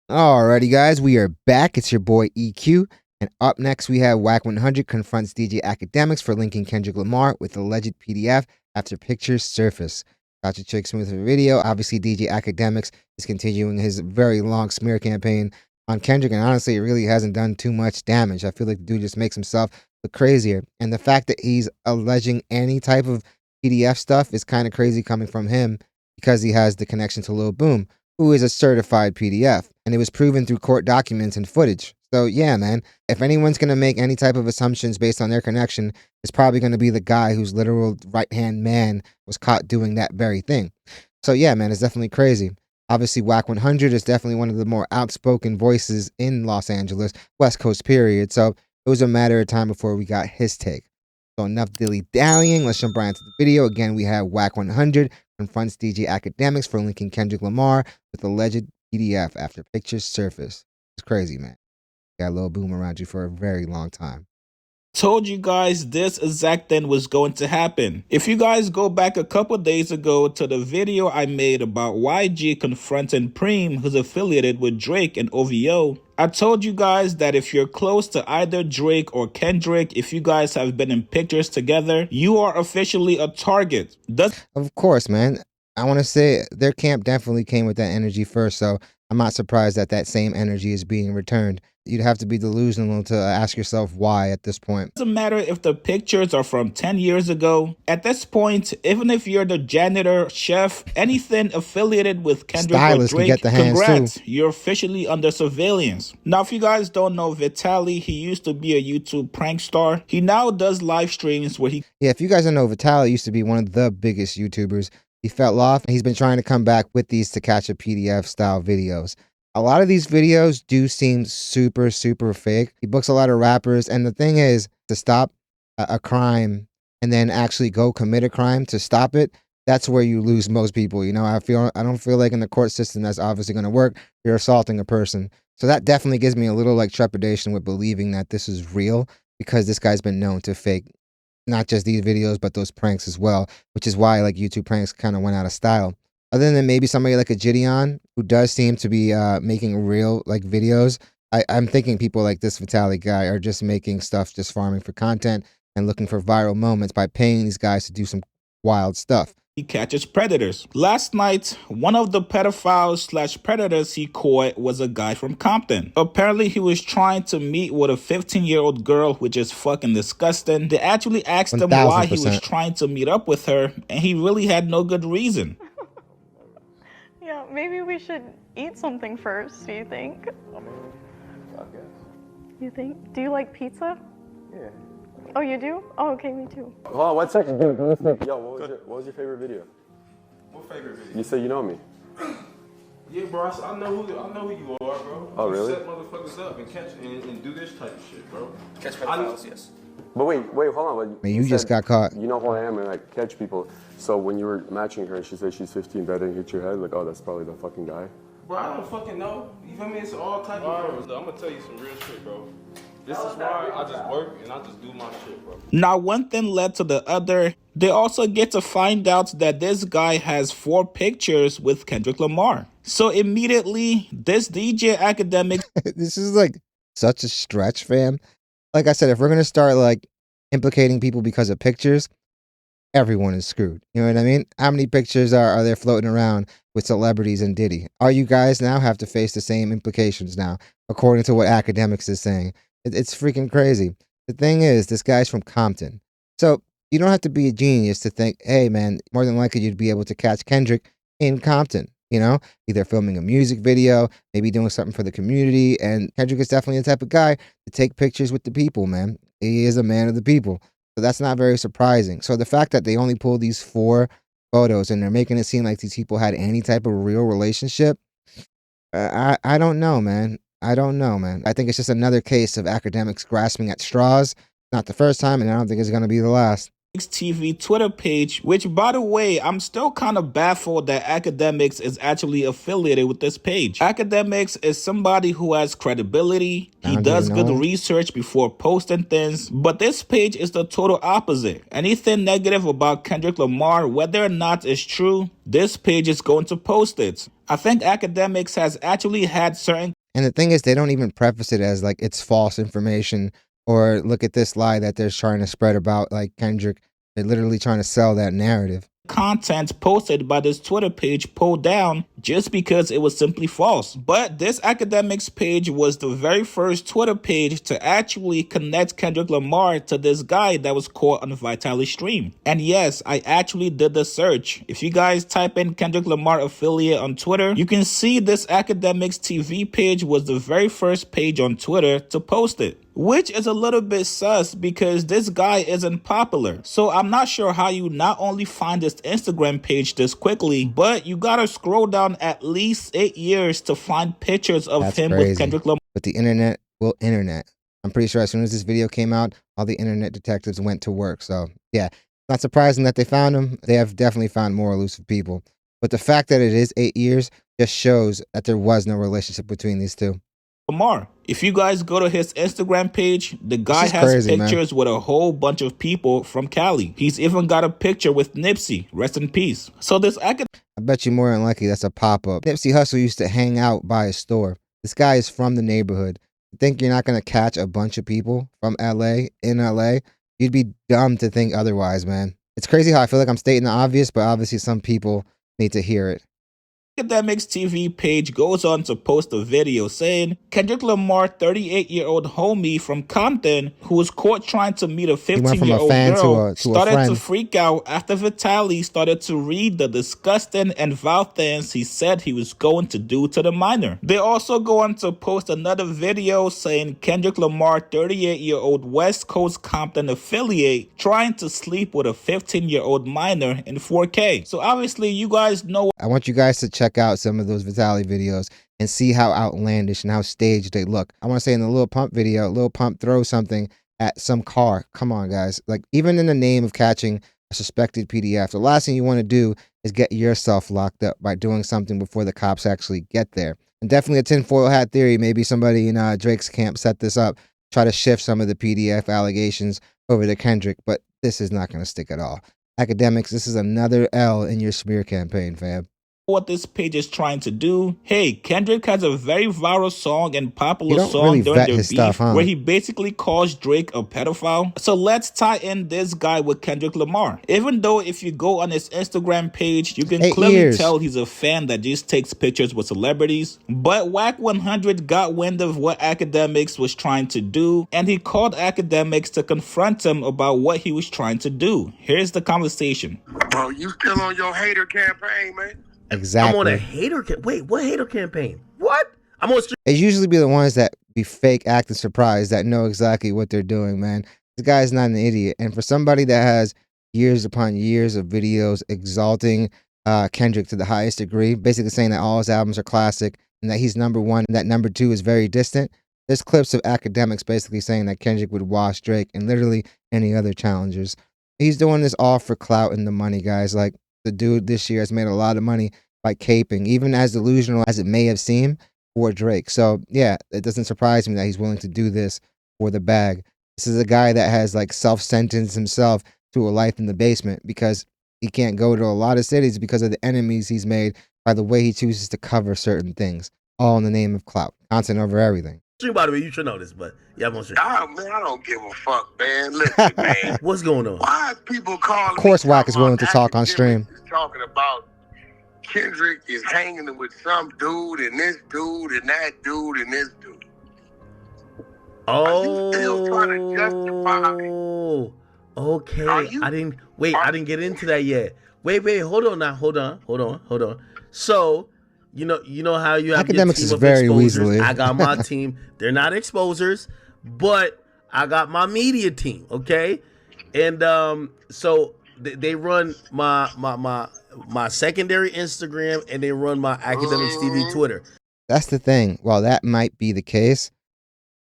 Alrighty, guys, we are back. It's your boy EQ, and up next we have Wack 100 confronts DJ Akademiks for linking Kendrick Lamar with alleged PDF after pictures surface. Got your chick smooth for the video. Obviously, DJ Akademiks is continuing his very long smear campaign on Kendrick, and honestly, it really hasn't done too much damage. I feel like the dude just makes himself look crazier, and the fact that he's alleging any type of PDF stuff is kind of crazy coming from him because he has the connection to Lil Boom, who is a certified PDF, and it was proven through court documents and footage. So yeah, man, if anyone's going to make any type of assumptions based on their connection, it's probably going to be the guy whose literal right-hand man was caught doing that very thing. So yeah, man, it's definitely crazy. Obviously, Wack 100 is definitely one of the more outspoken voices in Los Angeles, West Coast period, so it was a matter of time before we got his take. So enough dilly-dallying, let's jump right into the video. Again, we have Wack 100 confronts DJ Akademiks for linking Kendrick Lamar with alleged PDF after pictures surface. It's crazy, man. Got a little boom around you for a very long time. Told you guys this exact thing was going to happen. If you guys go back a couple days ago to the video I made about YG confronting Preem, who's affiliated with Drake and OVO, I told you guys that if you're close to either Drake or Kendrick, if you guys have been in pictures together, you are officially a target. Of course, man. I want to say their camp definitely came with that energy first, so I'm not surprised that that same energy is being returned. You'd have to be delusional to ask yourself why at this point. Doesn't matter if the pictures are from 10 years ago. At this point, even if you're the janitor, chef, anything affiliated with Kendrick Stylist or Drake, can get the hands congrats, too. you're officially under surveillance. Now, if you guys don't know Vitaly, he used to be a YouTube prank star. He now does live streams where Yeah, if you guys don't know, Vitaly used to be one of the biggest YouTubers. He fell off, and he's been trying to come back with these to catch a PDF style videos. A lot of these videos do seem super, super fake. He books a lot of rappers, and the thing is, to stop a crime and then actually go commit a crime to stop it, that's where you lose most people. You know, I don't feel like in the court system that's obviously going to work. You're assaulting a person. So that definitely gives me a little like trepidation with believing that this is real, because this guy's been known to fake not just these videos, but those pranks as well, which is why like YouTube pranks kind of went out of style. Other than maybe somebody like a Gideon, who does seem to be making real like videos, I'm thinking people like this Vitaly guy are just making stuff, just farming for content and looking for viral moments by paying these guys to do some wild stuff. he catches predators. Last night, one of the pedophiles / predators he caught was a guy from Compton. Apparently, he was trying to meet with a 15-year-old girl, which is fucking disgusting. They actually asked him why he was trying to meet up with her, and he really had no good reason. Yeah, maybe we should eat something first, do you think? I guess. You think? Do you like pizza? Yeah. Oh, you do? Oh, okay, me too. Hold on 1 second. Yo, what was your favorite video? What favorite video? You say you know me. Yeah, bro. I know who you are, bro. Oh, really? You set motherfuckers up and catch and do this type of shit, bro. Catch pedophiles, yes. But wait, hold on. Man, you just got caught. You know who I am and I catch people. So when you were matching her and she said she's 15, that didn't hit your head? Like, oh, that's probably the fucking guy. Bro, I don't fucking know. You feel me? It's all type of bro. I'm gonna tell you some real shit, bro. This is why I just work and I just do my shit, bro. Now, one thing led to the other. They also get to find out that this guy has 4 pictures with Kendrick Lamar. So immediately, this DJ Akademiks... This is like such a stretch, fam. Like I said, if we're going to start like implicating people because of pictures, everyone is screwed. You know what I mean? How many pictures are there floating around with celebrities and Diddy? All you guys now have to face the same implications now, according to what Akademiks is saying. It's freaking crazy. The thing is, this guy's from Compton. So you don't have to be a genius to think, hey, man, more than likely you'd be able to catch Kendrick in Compton, you know, either filming a music video, maybe doing something for the community. And Kendrick is definitely the type of guy to take pictures with the people, man. He is a man of the people. So that's not very surprising. So the fact that they only pulled these 4 photos and they're making it seem like these people had any type of real relationship, I don't know, man. I don't know, man. I think it's just another case of Akademiks grasping at straws. Not the first time, and I don't think it's going to be the last. TV Twitter page, which, by the way, I'm still kind of baffled that Akademiks is actually affiliated with this page. Akademiks is somebody who has credibility. He does good research before posting things, but this page is the total opposite. Anything negative about Kendrick Lamar, whether or not it's true, this page is going to post it. I think Akademiks has actually had certain. And the thing is, they don't even preface it as like it's false information or look at this lie that they're trying to spread about like Kendrick. They're literally trying to sell that narrative. Content posted by this Twitter page pulled down just because it was simply false. But this Akademiks page was the very first Twitter page to actually connect Kendrick Lamar to this guy that was caught on the Vitaly stream. And yes, I actually did the search. If you guys type in Kendrick Lamar affiliate on Twitter, you can see this Akademiks TV page was the very first page on Twitter to post it. Which is a little bit sus because this guy isn't popular. So I'm not sure how you not only find this Instagram page this quickly, but you gotta scroll down at least 8 years to find pictures of That's him crazy. with Kendrick Lamar. But the internet will internet. I'm pretty sure as soon as this video came out, all the internet detectives went to work. So yeah, not surprising that they found him. They have definitely found more elusive people. But the fact that it is 8 years just shows that there was no relationship between these two. Lamar. If you guys go to his Instagram page, the guy has crazy, pictures with a whole bunch of people from Cali. He's even got a picture with Nipsey. Rest in peace. So this I bet you more than likely that's a pop-up. Nipsey Hussle used to hang out by a store. This guy is from the neighborhood. You think you're not going to catch a bunch of people from LA in LA? You'd be dumb to think otherwise, man. It's crazy how I feel like I'm stating the obvious, but obviously some people need to hear it. Akademiks TV page goes on to post a video saying Kendrick Lamar, 38-year-old homie from Compton, who was caught trying to meet a 15-year-old girl, started to freak out after Vitaly started to read the disgusting and vile things he said he was going to do to the minor. They also go on to post another video saying Kendrick Lamar, 38-year-old West Coast Compton affiliate, trying to sleep with a 15-year-old minor in 4K. So obviously you guys know. I want you guys to check out some of those Vitaly videos and see how outlandish and how staged they look. I want to say in the Lil Pump video, Lil Pump throws something at some car. Come on, guys. Like, even in the name of catching a suspected PDF, the last thing you want to do is get yourself locked up by doing something before the cops actually get there. And definitely a tinfoil hat theory. Maybe somebody in Drake's camp set this up, try to shift some of the PDF allegations over to Kendrick, but this is not going to stick at all. Akademiks, this is another L in your smear campaign, fam. What this page is trying to do. Hey, Kendrick has a very viral song and popular song during their beef where he basically calls Drake a pedophile. So let's tie in this guy with Kendrick Lamar. Even though if you go on his Instagram page, you can clearly tell he's a fan that just takes pictures with celebrities. But Wack 100 got wind of what Akademiks was trying to do, and he called Akademiks to confront him about what he was trying to do. Here's the conversation. Bro, you still on your hater campaign, man? Exactly. I'm on a hater wait, what hater campaign? What? I'm on It usually be the ones that be fake acting surprised that know exactly what they're doing, man. This guy's not an idiot. And for somebody that has years upon years of videos exalting Kendrick to the highest degree, basically saying that all his albums are classic and that he's number one and that number two is very distant, there's clips of Akademiks basically saying that Kendrick would wash Drake and literally any other challengers. He's doing this all for clout and the money, guys. Like, the dude this year has made a lot of money by caping, even as delusional as it may have seemed for Drake. So yeah, it doesn't surprise me that he's willing to do this for the bag. This is a guy that has like self-sentenced himself to a life in the basement because he can't go to a lot of cities because of the enemies he's made by the way he chooses to cover certain things, all in the name of clout. Content over everything. By the way, you should know this, but yeah, I'm gonna say. Oh man, I don't give a fuck, man. Listen, man. What's going on? Why is people calling? Of course, Wack is willing to talk on stream. Talking about Kendrick is hanging with some dude and this dude and that dude and this dude. Oh, are you still trying to justify? Okay. I didn't get into that yet. Wait, hold on now. Hold on. So. You know how you have Akademiks your is team of very exposers. weaselly. I got my team. They're not exposers, but I got my media team. Okay, and so they run my secondary Instagram and they run my Akademiks TV Twitter. That's the thing. While that might be the case,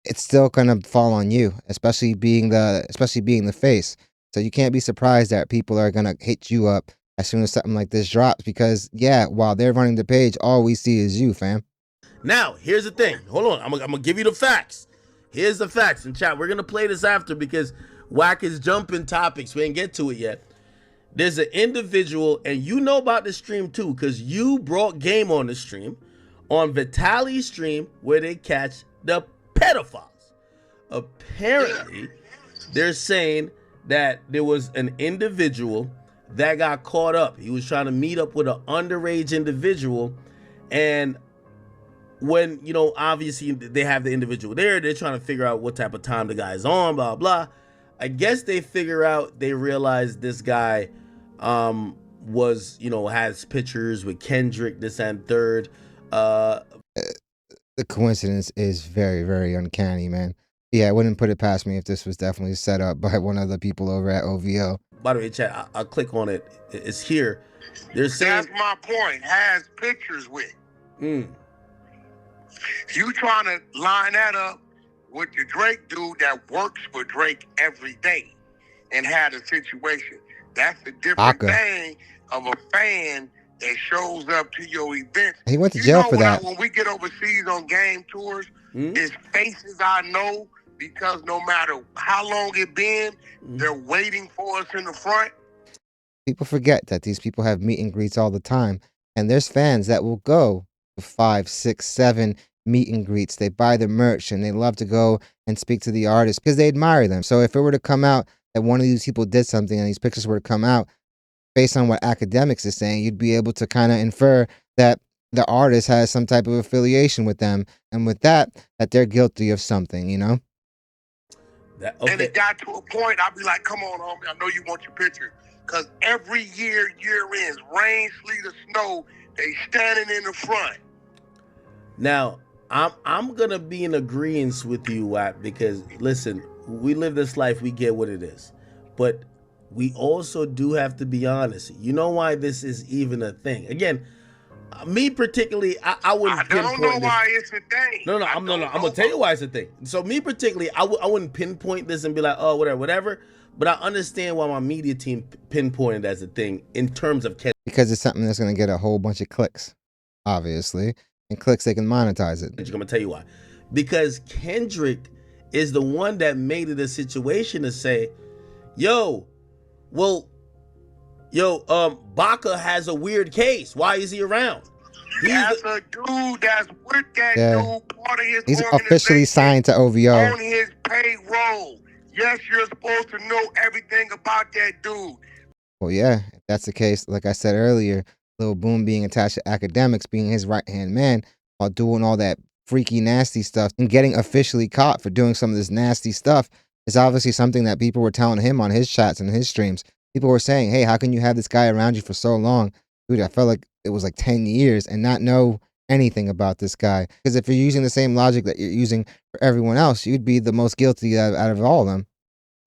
it's still gonna fall on you, especially being the face. So you can't be surprised that people are gonna hit you up as soon as something like this drops, because yeah, while they're running the page, all we see is you, fam. Now, here's the thing. Hold on. I'm gonna give you the facts. Here's the facts in chat. We're gonna play this after because Wack is jumping topics. We didn't get to it yet. There's an individual, and you know about the stream too, because you brought game on the stream, on Vitali's stream, where they catch the pedophiles. Apparently, they're saying that there was an individual that got caught up. He was trying to meet up with an underage individual, and when, you know, obviously they have the individual there, they're trying to figure out what type of time the guy's on, blah, blah. I guess they realize this guy was, you know, has pictures with Kendrick, this and third. The coincidence is very, very uncanny, man. Yeah, I wouldn't put it past me if this was definitely set up by one of the people over at OVO. By the way, chat, I'll click on it. It's here. They're saying... That's my point. Has pictures with. You trying to line that up with the Drake dude that works for Drake every day and had a situation. That's a different thing of a fan that shows up to your events. He went to jail for that. When we get overseas on game tours, it's faces I know because no matter how long it been, they're waiting for us in the front. People forget that these people have meet and greets all the time. And there's fans that will go to 5, 6, 7 meet and greets. They buy the merch and they love to go and speak to the artists because they admire them. So if it were to come out that one of these people did something and these pictures were to come out, based on what Akademiks is saying, you'd be able to kind of infer that the artist has some type of affiliation with them. And with that they're guilty of something, you know? And it got to a point, I'd be like, come on, homie, I know you want your picture. Because every year ends, rain, sleet, or snow, they standing in the front. Now, I'm gonna be in agreement with you, Wack, because listen, we live this life, we get what it is. But we also do have to be honest. You know why this is even a thing? Again, me particularly, I wouldn't pinpoint this. I don't know why it's a thing. No, I'm gonna tell you why it's a thing. So me particularly, I wouldn't pinpoint this and be like, oh, whatever. But I understand why my media team pinpointed as a thing in terms of Kendrick. Because it's something that's gonna get a whole bunch of clicks, obviously. And clicks, they can monetize it. I'm gonna tell you why. Because Kendrick is the one that made it a situation to say, Baca has a weird case. Why is he around? That's a dude that's with that dude, part of his He's officially signed to OVO. On his payroll. Yes, you're supposed to know everything about that dude. Well, yeah, if that's the case, like I said earlier, Lil Boom being attached to Akademiks, being his right-hand man, while doing all that freaky, nasty stuff and getting officially caught for doing some of this nasty stuff is obviously something that people were telling him on his chats and his streams. People were saying, hey, how can you have this guy around you for so long? Dude, I felt like it was like 10 years and not know anything about this guy. Because if you're using the same logic that you're using for everyone else, you'd be the most guilty out of all of them.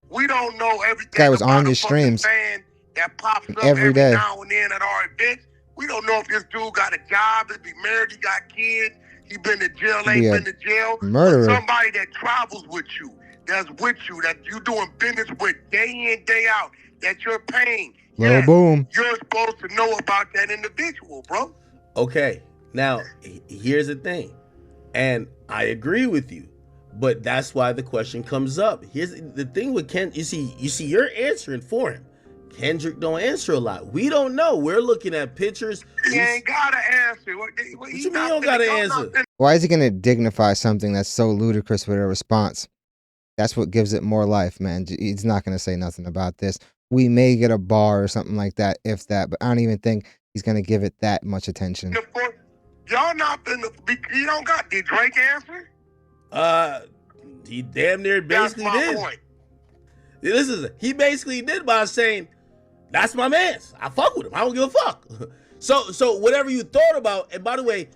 We don't know everything. This guy was on your streams that pops up every day. Now and then at our events. We don't know if this dude got a job, if he married, he got kids, he been to jail, ain't been to jail. Murderer. Somebody that travels with you, that's with you, that you doing business with day in, day out, that you're paying. Lil Boom. You're supposed to know about that individual, bro. Okay, now here's the thing, and I agree with you, but that's why the question comes up. Here's the thing with Ken. You see, you're answering for him. Kendrick don't answer a lot. We don't know. We're looking at pictures. He ain't gotta answer. What you mean you don't gotta answer? Why is he gonna dignify something that's so ludicrous with a response? That's what gives it more life, man. He's not gonna say nothing about this. We may get a bar or something like that, if that, but I don't even think he's gonna give it that much attention. Y'all not been. You don't got. Did Drake answer? He damn near basically did. Point. He basically did by saying, "That's my man's. I fuck with him. I don't give a fuck." So whatever you thought about, and by the way,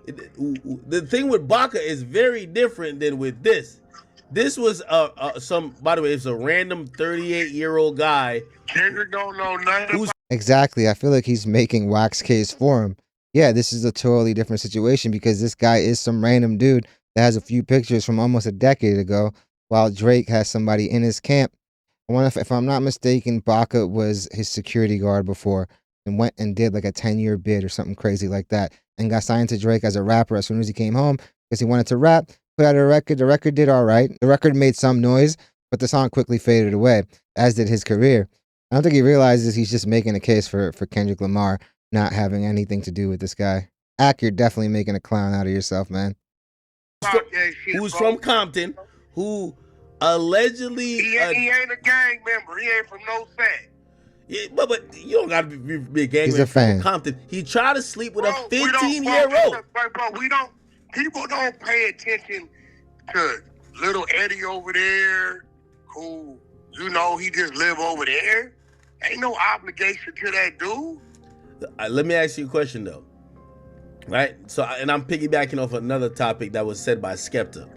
the thing with Baca is very different than with this. This was by the way, it's a random 38-year-old guy. Kendrick don't know nothing. Exactly. I feel like he's making Wack's case for him. Yeah, this is a totally different situation because this guy is some random dude that has a few pictures from almost a decade ago, while Drake has somebody in his camp. I wonder if I'm not mistaken, Baca was his security guard before and went and did like a 10-year bid or something crazy like that and got signed to Drake as a rapper as soon as he came home because he wanted to rap, put out a record. The record did all right. The record made some noise, but the song quickly faded away, as did his career. I don't think he realizes he's just making a case for Kendrick Lamar not having anything to do with this guy. Ak, you're definitely making a clown out of yourself, man. Who's from Compton, who allegedly He ain't a gang member. He ain't from no set. yeah, but you don't gotta be a gang He's member a fan. from Compton. He tried to sleep with a Bro, 15-year-old. People don't pay attention to little Eddie over there, who, you know, he just live over there. Ain't no obligation to that dude. Let me ask you a question though. Right? So, and I'm piggybacking off another topic that was said by Skepta.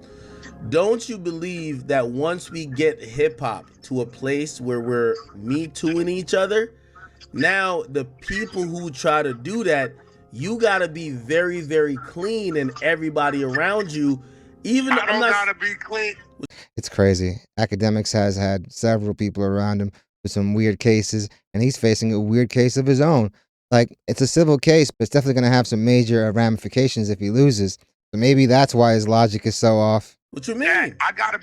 Don't you believe that once we get hip hop to a place where we're me tooing each other, now the people who try to do that, you gotta be very, very clean, and everybody around you, even I don't gotta be clean. It's crazy. Akademiks has had several people around him with some weird cases, and he's facing a weird case of his own. Like, it's a civil case, but it's definitely going to have some major ramifications if he loses. So maybe that's why his logic is so off. What you mean? I gotta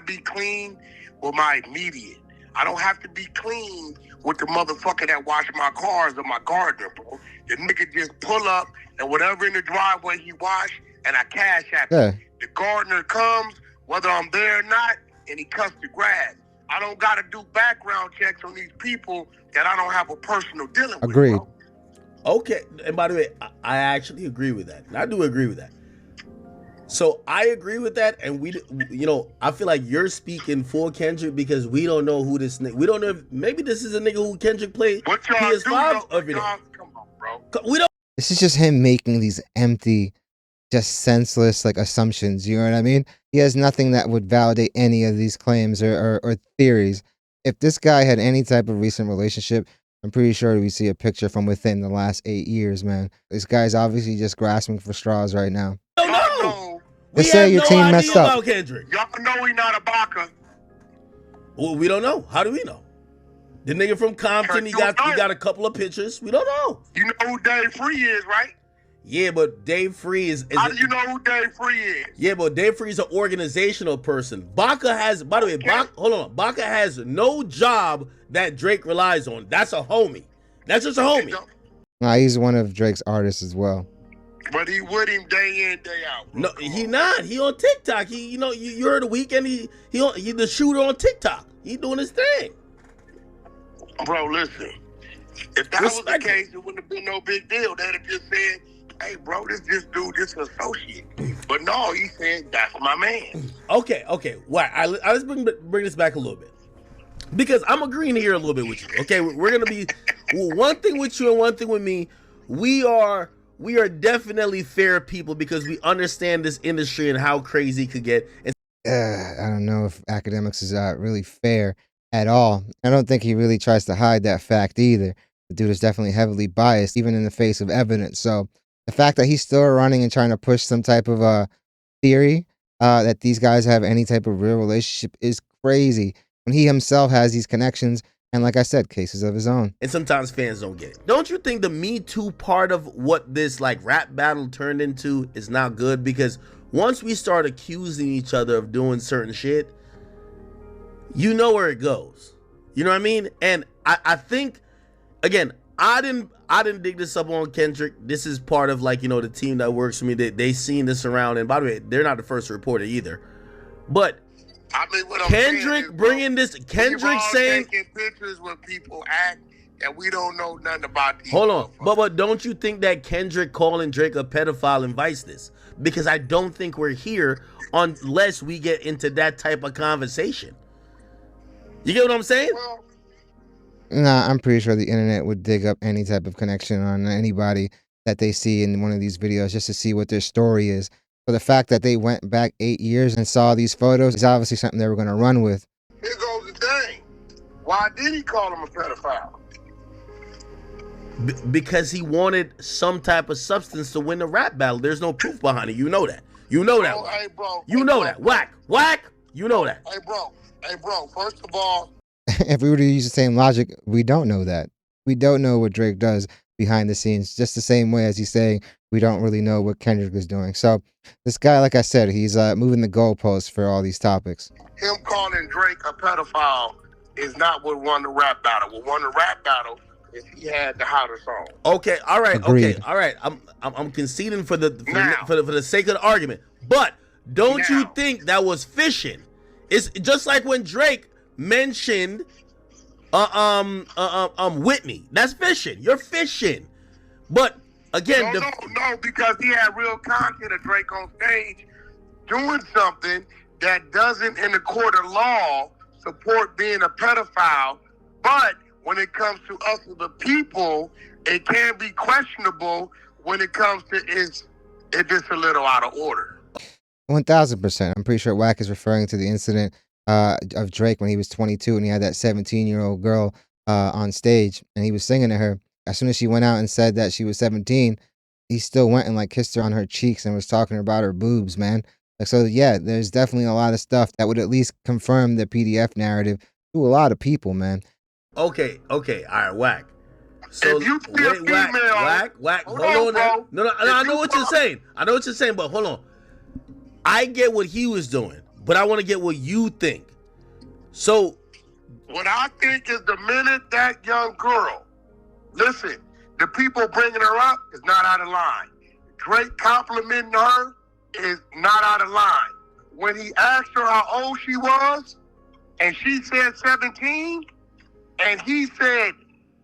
be clean with my immediate. I don't have to be clean with the motherfucker that wash my cars or my gardener, bro. The nigga just pull up and whatever in the driveway he wash, and I cash at him. Yeah. The gardener comes, whether I'm there or not, and he cuts the grass. I don't gotta do background checks on these people that I don't have a personal dealing with. Agreed. Bro. Okay, and by the way, I actually agree with that. I do agree with that. So I agree with that, and I feel like you're speaking for Kendrick because we don't know who this nigga. We don't know if maybe this is a nigga who Kendrick played What y'all PS5 do, every day. come on, bro. We don't. This is just him making these empty, just senseless, like, assumptions. You know what I mean? He has nothing that would validate any of these claims or theories. If this guy had any type of recent relationship, I'm pretty sure we see a picture from within the last 8 years, man. This guy's obviously just grasping for straws right now. Don't Y'all know. know, We They say have your no team idea messed up. about Kendrick. y'all know he not a Baka. Well, we don't know. How do we know? The nigga from Compton, he got a couple of pictures. We don't know. You know who Dave Free is, right? Yeah, but Dave Free is How do you know who Dave Free is? Yeah, but Dave Free is an organizational person. Baka has, by the way, Baka has no job that Drake relies on. That's a homie. That's just a homie. Nah, he's one of Drake's artists as well. But he with him day in, day out. Bro. No, he not. He on TikTok. He, you heard the weekend. He the shooter on TikTok. He doing his thing. Bro, listen. If that was the case, it wouldn't have been no big deal. They'd have just said, hey, bro, this dude, this associate. But no, he said, that's my man. Okay. Why? Let's bring this back a little bit. Because I'm agreeing here a little bit with you. Okay, we're going to be one thing with you and one thing with me. We are definitely fair people because we understand this industry and how crazy it could get. And I don't know if Akademiks is really fair at all. I don't think he really tries to hide that fact either. The dude is definitely heavily biased, even in the face of evidence. So the fact that he's still running and trying to push some type of theory that these guys have any type of real relationship is crazy. When he himself has these connections and, like I said, cases of his own. And sometimes fans don't get it. Don't you think the Me Too part of what this like rap battle turned into is not good? Because once we start accusing each other of doing certain shit, you know where it goes. You know what I mean? And I think, again, I didn't dig this up on Kendrick. This is part of, like, the team that works for me. They seen this around. And by the way, they're not the first to report it either. But I mean, what I'm Kendrick saying is, bringing this, Kendrick saying, taking pictures when people act and we don't know nothing about these. hold on, but don't you think that Kendrick calling Drake a pedophile invites this? Because I don't think we're here unless we get into that type of conversation. You get what I'm saying? Well, Nah, I'm pretty sure the internet would dig up any type of connection on anybody that they see in one of these videos just to see what their story is. So the fact that they went back 8 years and saw these photos is obviously something they were going to run with. here goes the thing. Why did he call him a pedophile? Because he wanted some type of substance to win the rap battle. There's no proof behind it. You know that. You know that. Oh, hey, bro. You know that. Wack. You know that. Hey, bro. First of all, If we were to use the same logic, we don't know that. We don't know what Drake does behind the scenes, just the same way as he's saying we don't really know what Kendrick is doing. So this guy, like I said, he's moving the goalposts for all these topics. him calling Drake a pedophile is not what won the rap battle. What won the rap battle is he had the hotter song. Okay, all right, Agreed. okay, all right. I'm conceding for the Now. for the sake of the argument. But don't you Now. think that was fishing? It's just like when Drake mentioned Whitney. That's fishing. You're fishing. But again, No, because he had real content of Drake on stage doing something that doesn't, in the court of law, support being a pedophile. But when it comes to us as the people, it can be questionable when it comes to is this a little out of order. 1000%. I'm pretty sure Wack is referring to the incident of Drake when he was 22 and he had that 17-year-old girl on stage and he was singing to her. As soon as she went out and said that she was 17, he still went and like kissed her on her cheeks and was talking about her boobs, man. Like, so yeah, there's definitely a lot of stuff that would at least confirm the PDF narrative to a lot of people, man. Okay, all right, Wack. So If you see a female, Wack. hold Hold on, on. bro. No, If I you know what you're saying. I know what you're saying, but hold on. I get what he was doing, but I want to get what you think. So, what I think is the minute that young girl, listen, the people bringing her up is not out of line. Drake complimenting her is not out of line. When he asked her how old she was, and she said 17, and he said,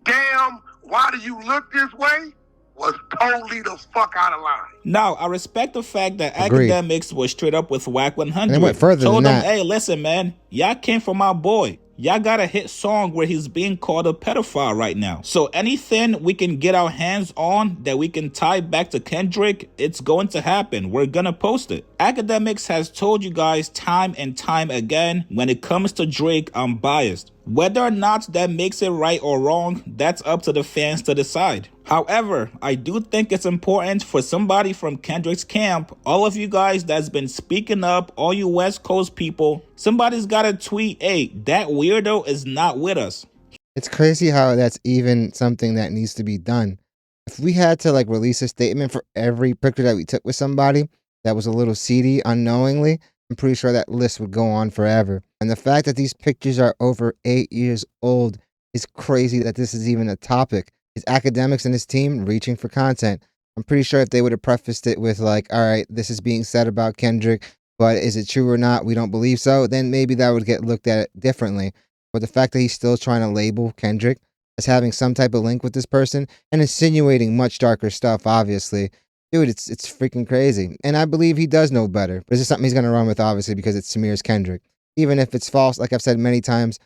damn, why do you look this way? Was totally the fuck out of line. Now, I respect the fact that Agreed. Akademiks was straight up with Wack 100. And it went further Told than him, that. hey, listen, man, y'all came for my boy. Y'all got a hit song where he's being called a pedophile right now. So anything we can get our hands on that we can tie back to Kendrick, it's going to happen. We're gonna post it. Akademiks has told you guys time and time again, when it comes to Drake, I'm biased. Whether or not that makes it right or wrong, that's up to the fans to decide. However, I do think it's important for somebody from Kendrick's camp, all of you guys that's been speaking up, all you West Coast people, somebody's got to tweet, hey, that weirdo is not with us. It's crazy how that's even something that needs to be done. If we had to like release a statement for every picture that we took with somebody that was a little seedy unknowingly, I'm pretty sure that list would go on forever. And the fact that these pictures are over 8 years old is crazy that this is even a topic. Is Akademiks and his team reaching for content? I'm pretty sure if they would have prefaced it with like, all right, this is being said about Kendrick, but is it true or not? We don't believe so. Then maybe that would get looked at differently. But the fact that he's still trying to label Kendrick as having some type of link with this person and insinuating much darker stuff, obviously, dude, it's freaking crazy. And I believe he does know better. But this is something he's going to run with, obviously, because it's Samir's Kendrick. Even if it's false, like I've said many times,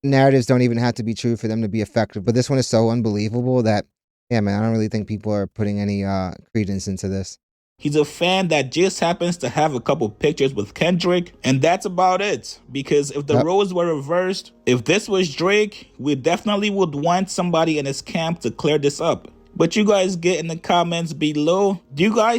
narratives don't even have to be true for them to be effective. But this one is so unbelievable that, yeah, man, I don't really think people are putting any credence into this. He's a fan that just happens to have a couple pictures with Kendrick, and that's about it. Because if the roles were reversed, if this was Drake, we definitely would want somebody in his camp to clear this up. But you guys get in the comments below. Do you guys?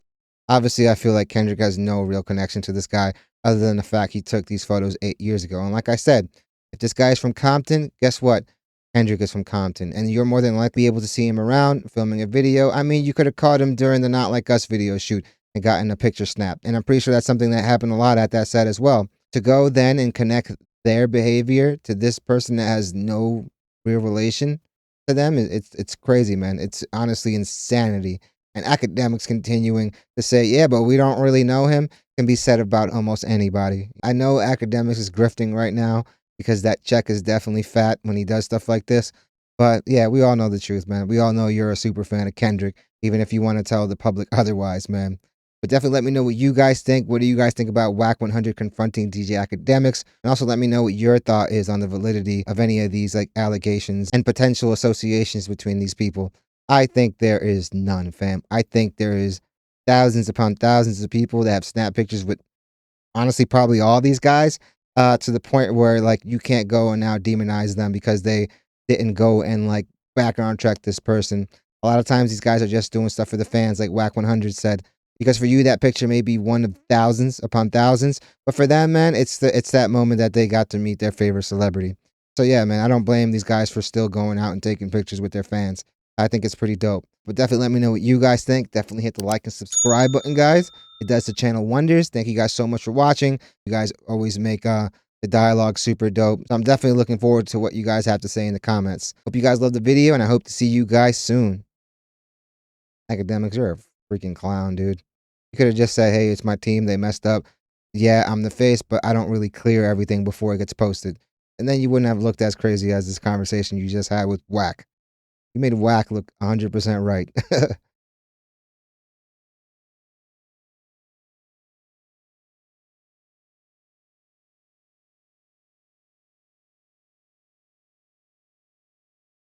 Obviously, I feel like Kendrick has no real connection to this guy other than the fact he took these photos 8 years ago. And like I said, if this guy is from Compton, guess what? Kendrick is from Compton. And you're more than likely able to see him around filming a video. I mean, you could have caught him during the Not Like Us video shoot and gotten a picture snapped. And I'm pretty sure that's something that happened a lot at that set as well. To go then and connect their behavior to this person that has no real relation to them, it's crazy, man. It's honestly insanity. And Akademiks continuing to say, yeah, but we don't really know him, can be said about almost anybody. I know Akademiks is grifting right now because that check is definitely fat when he does stuff like this. But yeah, we all know the truth, man. We all know you're a super fan of Kendrick, even if you want to tell the public otherwise, man. But definitely let me know what you guys think. What do you guys think about Wack 100 confronting DJ Akademiks? And also let me know what your thought is on the validity of any of these like allegations and potential associations between these people. I think there is none, fam. I think there is thousands upon thousands of people that have snapped pictures with, honestly, probably all these guys, to the point where like you can't go and now demonize them because they didn't go and like background check this person. A lot of times these guys are just doing stuff for the fans, like Wack 100 said. Because for you, that picture may be one of thousands upon thousands, but for them, man, it's that moment that they got to meet their favorite celebrity. So yeah, man, I don't blame these guys for still going out and taking pictures with their fans. I think it's pretty dope. But definitely let me know what you guys think. Definitely hit the like and subscribe button, guys. It does the channel wonders. Thank you guys so much for watching. You guys always make The dialogue's super dope. So I'm definitely looking forward to what you guys have to say in the comments. Hope you guys love the video, and I hope to see you guys soon. Akademiks, you're a freaking clown, dude. You could have just said, hey, it's my team. They messed up. Yeah, I'm the face, but I don't really clear everything before it gets posted. And then you wouldn't have looked as crazy as this conversation you just had with Wack. You made Wack look 100% right.